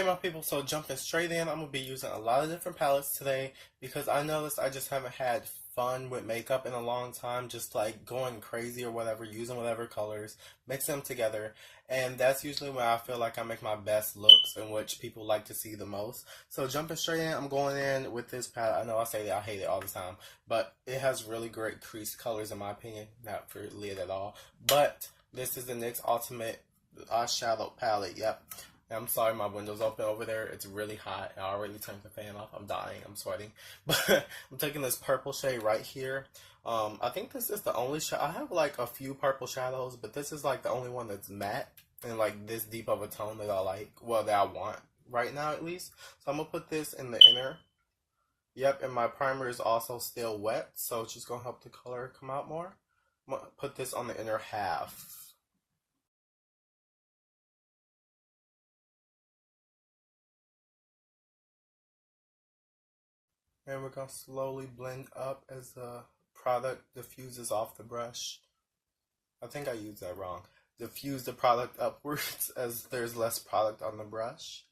my people, so jumping straight in, I'm going to be using a lot of different palettes today because I noticed I just haven't had fun with makeup in a long time, just like going crazy or whatever, using whatever colors, mixing them together, and that's usually when I feel like I make my best looks and which people like to see the most. So jumping straight in, I'm going in with this palette. I know I say that I hate it all the time, but it has really great crease colors in my opinion, not for lid at all, but this is the NYX Ultimate Eyeshadow palette, yep. I'm sorry, my window's open over there. It's really hot. I already turned the fan off. I'm dying. I'm sweating. But I'm taking this purple shade right here. I think this is the only shade. I have like a few purple shadows, but this is like the only one that's matte and like this deep of a tone that I like. Well, that I want right now at least. So I'm going to put this in the inner. Yep, and my primer is also still wet, so it's just going to help the color come out more. I'm going to put this on the inner half. And we're going to slowly blend up as the product diffuses off the brush. I think I used that wrong. Diffuse the product upwards as there's less product on the brush.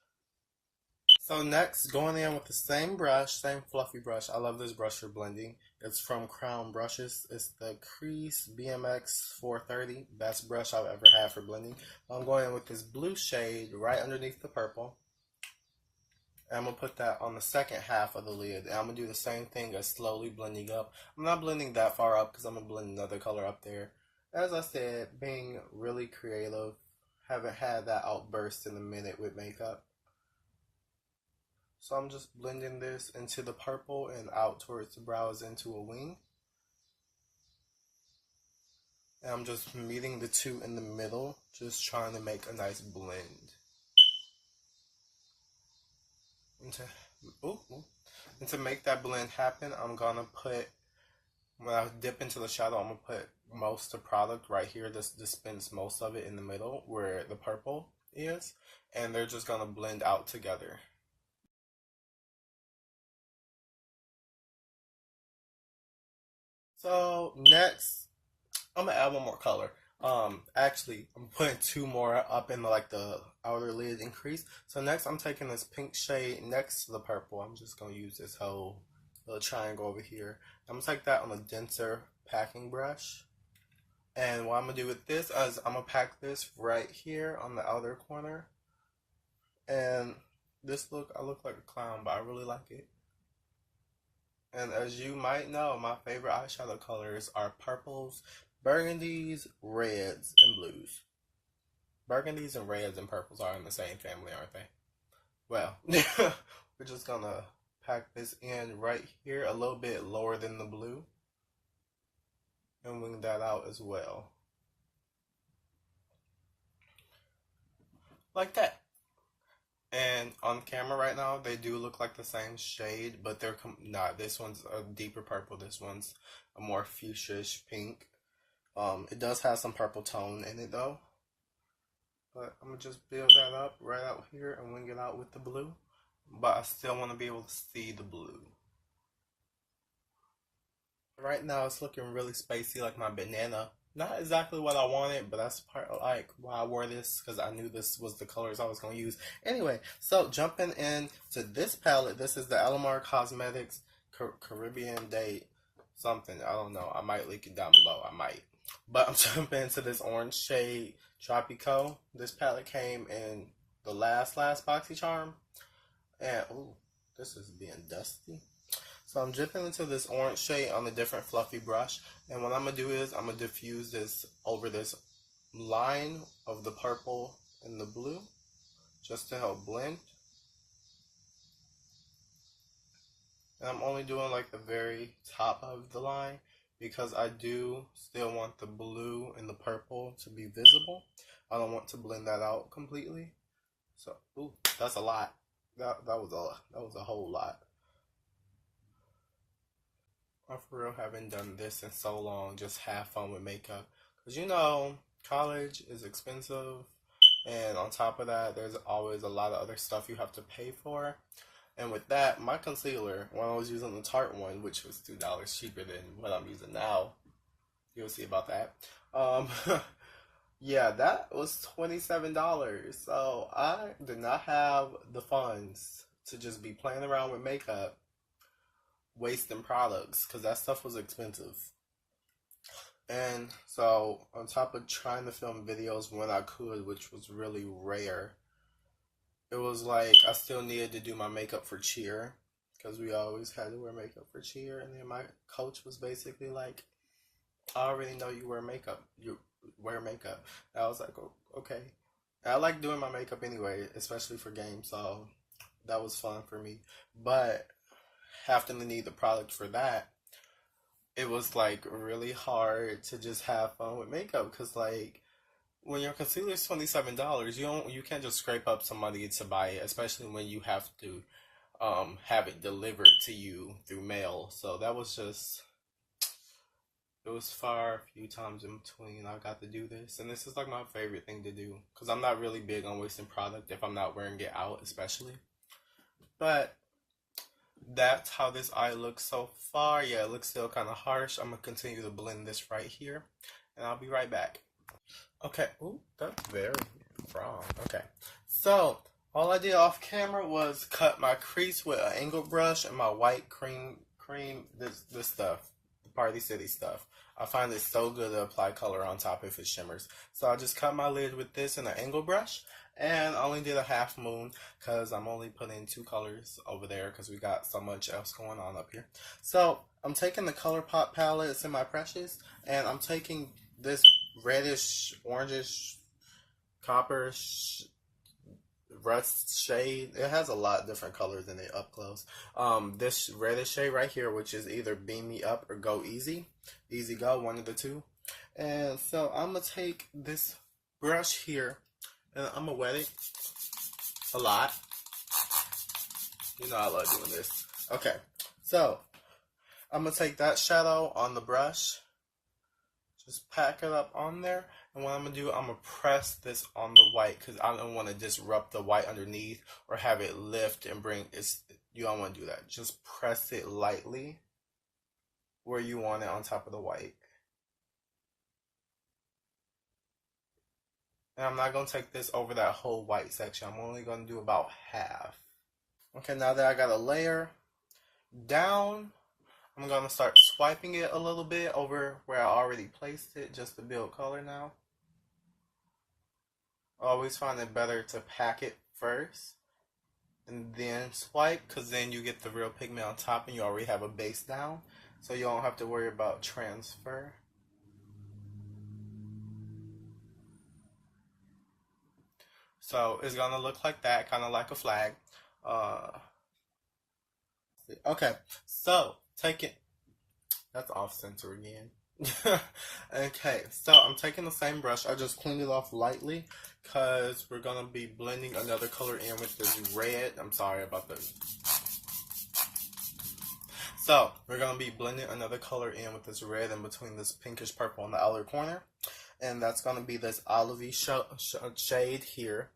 So next, going in with the same brush, same fluffy brush. I love this brush for blending. It's from Crown Brushes. It's the Crease BMX 430. Best brush I've ever had for blending. I'm going in with this blue shade right underneath the purple. And I'm going to put that on the second half of the lid. And I'm going to do the same thing as slowly blending up. I'm not blending that far up because I'm going to blend another color up there. As I said, being really creative. Haven't had that outburst in a minute with makeup. So I'm just blending this into the purple and out towards the brows into a wing. And I'm just meeting the two in the middle. Just trying to make a nice blend. And to make that blend happen, I'm gonna put, when I dip into the shadow, I'm gonna put most of the product right here. This dispense most of it in the middle where the purple is, and they're just gonna blend out together. So next, I'm gonna add one more color. Actually, I'm putting two more up in the outer lid and crease. So next, I'm taking this pink shade next to the purple. I'm just gonna use this whole little triangle over here. I'm gonna take that on a denser packing brush. And what I'm gonna do with this is I'm gonna pack this right here on the outer corner. And this look, I look like a clown, but I really like it. And as you might know, my favorite eyeshadow colors are purples, burgundies, reds, and blues. Burgundies and reds and purples are in the same family, aren't they? Well, we're just gonna pack this in right here a little bit lower than the blue. And wing that out as well. Like that. And on camera right now, they do look like the same shade, but they're not. This one's a deeper purple. This one's a more fuchsia-ish pink. It does have some purple tone in it though. But I'm going to just build that up right out here and wing it out with the blue. But I still want to be able to see the blue. Right now it's looking really spacey like my banana. Not exactly what I wanted, but that's part of like why I wore this, because I knew this was the colors I was going to use. Anyway, so jumping into this palette, this is the Alamar Cosmetics Caribbean Date something. I don't know. I might link it down below. I might. But I'm jumping into this orange shade, Tropico. This palette came in the last BoxyCharm. And, ooh, this is being dusty. So I'm dipping into this orange shade on a different fluffy brush. And what I'm going to do is I'm going to diffuse this over this line of the purple and the blue just to help blend. And I'm only doing like the very top of the line because I do still want the blue and the purple to be visible. I don't want to blend that out completely. So, ooh, that's a lot. That was a whole lot. I for real haven't done this in so long, just have fun with makeup. Because you know, college is expensive, and on top of that, there's always a lot of other stuff you have to pay for. And with that, my concealer, when I was using the Tarte one, which was $2 cheaper than what I'm using now, you'll see about that. Yeah, that was $27. So I did not have the funds to just be playing around with makeup, wasting products, because that stuff was expensive. And so, on top of trying to film videos when I could, which was really rare, it was like I still needed to do my makeup for cheer because we always had to wear makeup for cheer. And then my coach was basically like, I already know you wear makeup. You wear makeup. And I was like, oh, okay. And I like doing my makeup anyway, especially for games. So that was fun for me. But having to need the product for that, it was like really hard to just have fun with makeup because like when your concealer is $27, you can't just scrape up some money to buy it, especially when you have to have it delivered to you through mail. So that was just it was far a few times in between I got to do this, and this is like my favorite thing to do because I'm not really big on wasting product if I'm not wearing it out, especially. But that's how this eye looks so far. Yeah, it looks still kind of harsh. I'm gonna continue to blend this right here, and I'll be right back. Okay. Ooh, that's very wrong. Okay. So, all I did off camera was cut my crease with an angle brush and my white this stuff, the Party City stuff. I find it so good to apply color on top if it shimmers. So I just cut my lid with this and an angle brush, and I only did a half moon because I'm only putting two colors over there because we got so much else going on up here. So I'm taking the ColourPop palette, it's in my Precious, and I'm taking this reddish, orangish, copper rust shade. It has a lot of different colors in it up close. This reddish shade right here, which is either Beam Me Up or Go Easy. Easy Go, one of the two. And so I'm going to take this brush here and I'm going to wet it a lot. You know I love doing this. Okay, so I'm going to take that shadow on the brush. Just pack it up on there. And what I'm going to do, I'm going to press this on the white because I don't want to disrupt the white underneath or have it lift and bring it. You don't want to do that. Just press it lightly where you want it on top of the white. And I'm not going to take this over that whole white section. I'm only going to do about half. Okay, now that I got a layer down, I'm going to start swiping it a little bit over where I already placed it just to build color now. I always find it better to pack it first and then swipe because then you get the real pigment on top and you already have a base down. So you don't have to worry about transfer. So it's going to look like that, kind of like a flag. Okay, so take it. That's off center again. Okay, so I'm taking the same brush. I just cleaned it off lightly because we're going to be blending another color in with this red. I'm sorry about this. So we're going to be blending another color in with this red in between this pinkish purple on the outer corner. And that's going to be this olivey shade here.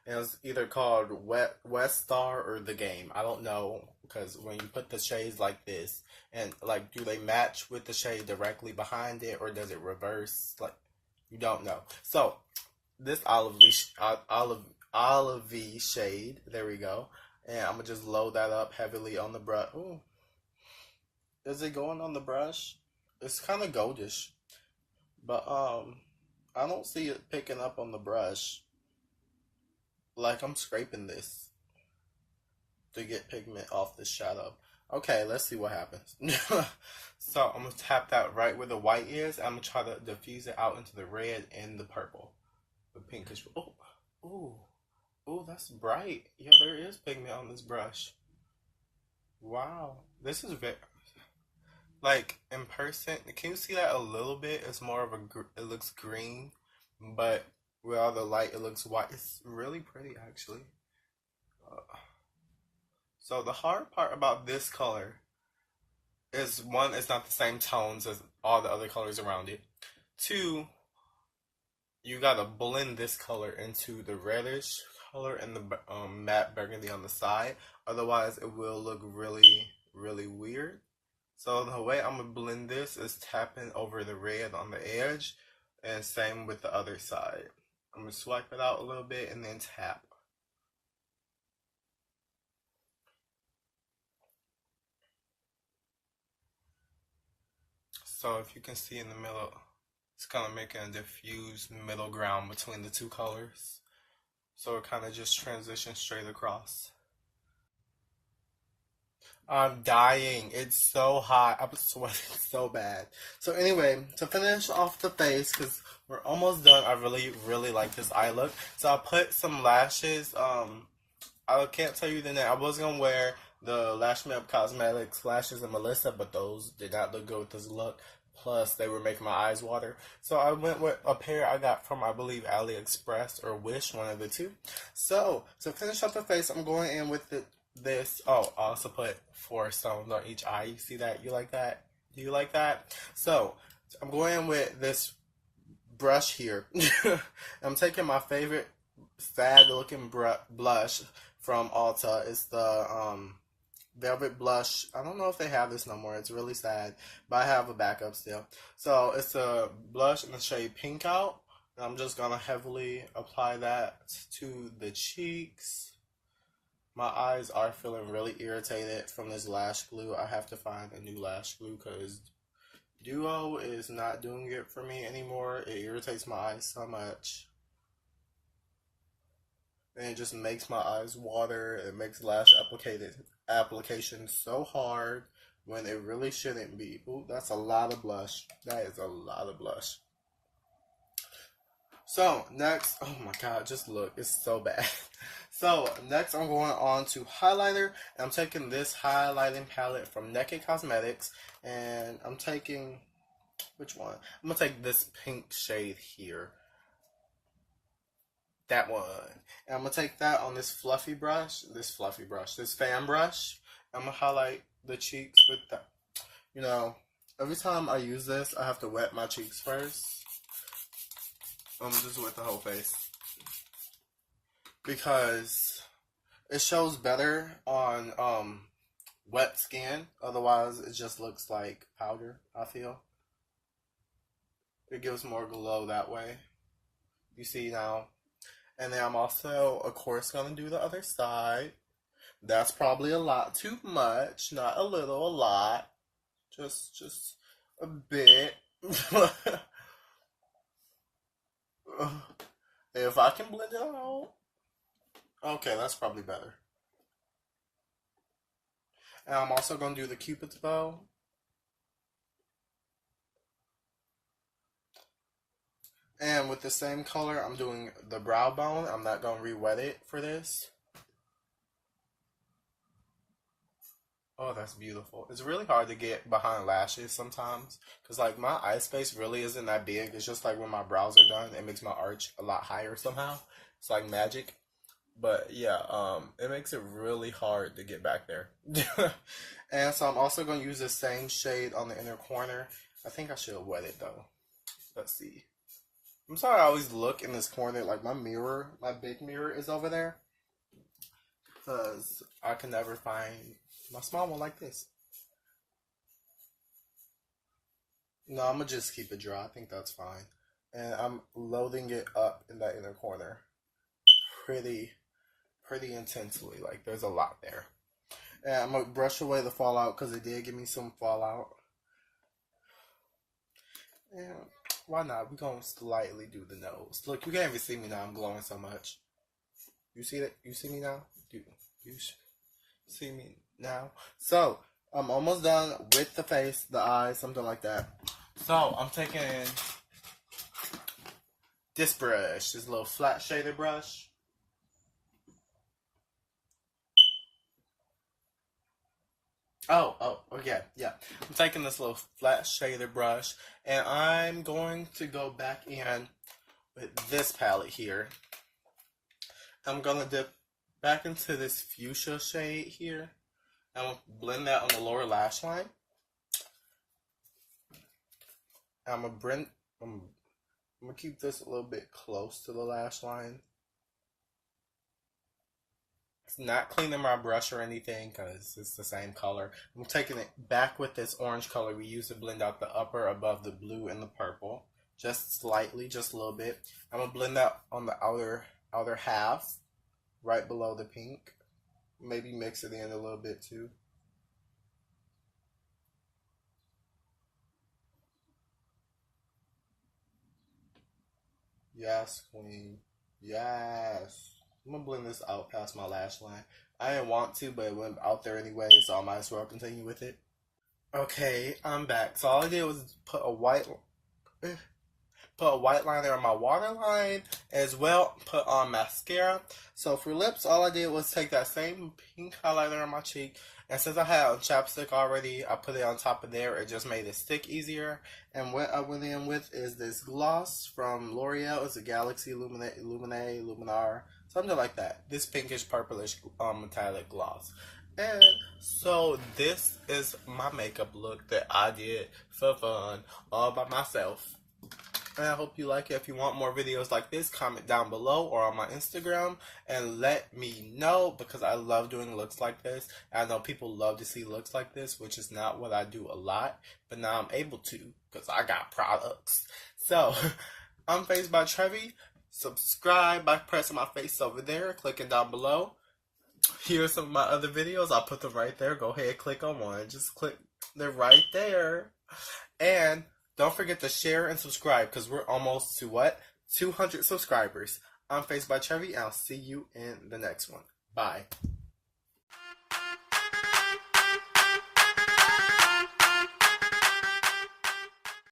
And it's either called West Star or The Game. I don't know, because when you put the shades like this, and like, do they match with the shade directly behind it, or does it reverse? Like, you don't know. So, this olivey shade, there we go. And I'm going to just load that up heavily on the brush. Ooh. Is it going on the brush? It's kind of goldish. But, I don't see it picking up on the brush. Like I'm scraping this to get pigment off the shadow. Okay, let's see what happens. So I'm going to tap that right where the white is. I'm going to try to diffuse it out into the red and the purple. The pinkish. Oh, ooh. Ooh, that's bright. Yeah, there is pigment on this brush. Wow. This is very... Like, in person, can you see that a little bit? It's more of it looks green, but with all the light, it looks white. It's really pretty, actually. So the hard part about this color is, one, it's not the same tones as all the other colors around it. Two, you gotta blend this color into the reddish color and the matte burgundy on the side. Otherwise, it will look really, really weird. So the way I'm gonna blend this is tapping over the red on the edge And same with the other side. I'm going to swipe it out a little bit and then tap. So if you can see in the middle, it's kind of making a diffused middle ground between the two colors. So it kind of just transitions straight across. I'm dying. It's so hot. I'm sweating so bad. So anyway, to finish off the face, because we're almost done, I really, really like this eye look. So I put some lashes. I can't tell you the name. I was going to wear the Lash Me Up Cosmetics lashes in Melissa, but those did not look good with this look. Plus, they were making my eyes water. So I went with a pair I got from, I believe, AliExpress or Wish, one of the two. So, to finish up the face, I'm going in with this. Oh, I also put 4 stones on each eye. You see that? You like that? Do you like that? So, I'm going in with this brush here. I'm taking my favorite sad looking blush from Ulta. It's the Velvet Blush. I don't know if they have this no more. It's really sad, but I have a backup still. So it's a blush in the shade Pink Out. And I'm just gonna heavily apply that to the cheeks. My eyes are feeling really irritated from this lash glue. I have to find a new lash glue because Duo is not doing it for me anymore. It irritates my eyes so much. And it just makes my eyes water. It makes lash application so hard when it really shouldn't be. Ooh, that's a lot of blush. That is a lot of blush. So next, oh my god, just look, it's so bad. So next I'm going on to highlighter. I'm taking this highlighting palette from Naked Cosmetics, and I'm taking, which one? I'm gonna take this pink shade here. That one. And I'm gonna take that on this fluffy brush, this fan brush. I'm gonna highlight the cheeks with that. You know, every time I use this, I have to wet my cheeks first. I'm gonna just wet the whole face because it shows better on wet skin. Otherwise, it just looks like powder, I feel. It gives more glow that way. You see now. And then I'm also, of course, going to do the other side. That's probably a lot too much. Not a little, a lot. Just a bit. If I can blend it out. Okay, that's probably better. And I'm also going to do the Cupid's bow. And with the same color, I'm doing the brow bone. I'm not going to re-wet it for this. Oh, that's beautiful. It's really hard to get behind lashes sometimes. Because, like, my eye space really isn't that big. It's just like when my brows are done, it makes my arch a lot higher somehow. It's like magic. But, yeah, it makes it really hard to get back there. And so I'm also going to use the same shade on the inner corner. I think I should have wet it, though. Let's see. I'm sorry I always look in this corner, like my mirror, my big mirror is over there. Because I can never find my small one like this. No, I'm going to just keep it dry. I think that's fine. And I'm loading it up in that inner corner. Pretty intensely. Like, there's a lot there. And I'm going to brush away the fallout because it did give me some fallout. And why not? We're going to slightly do the nose. Look, you can't even see me now. I'm glowing so much. You see that? You see me now? You see me now? So, I'm almost done with the face, the eyes, something like that. So, I'm taking this brush, this little flat shaded brush. Oh, yeah. I'm taking this little flat shader brush, and I'm going to go back in with this palette here. I'm going to dip back into this fuchsia shade here. I'm going to blend that on the lower lash line. I'm going to keep this a little bit close to the lash line. It's not cleaning my brush or anything because it's the same color. I'm taking it back with this orange color we used to blend out the upper above the blue and the purple. just slightly, just a little bit. I'm gonna blend that on the outer half, right below the pink. Maybe mix it in a little bit too. Yes, queen. Yes. I'm gonna blend this out past my lash line. I didn't want to, but it went out there anyway, so I might as well continue with it. Okay, I'm back. So all I did was put a white liner on my waterline, as well put on mascara. So for lips, all I did was take that same pink highlighter on my cheek, and since I had chapstick already, I put it on top of there. It just made it stick easier. And what I went in with is this gloss from L'Oreal. It's a Galaxy Luminar, something like that. This pinkish purplish metallic gloss. And so this is my makeup look that I did for fun all by myself. And I hope you like it. If you want more videos like this, comment down below or on my Instagram and let me know, because I love doing looks like this. And I know people love to see looks like this, which is not what I do a lot, but now I'm able to because I got products. So I'm Faced by Trevi. Subscribe by pressing my face over there, clicking down below. Here are some of my other videos. I'll put them right there. Go ahead, click on one. Just click. They're right there. And don't forget to share and subscribe, because we're almost to what? 200 subscribers. I'm Faced by Trevi, and I'll see you in the next one. Bye.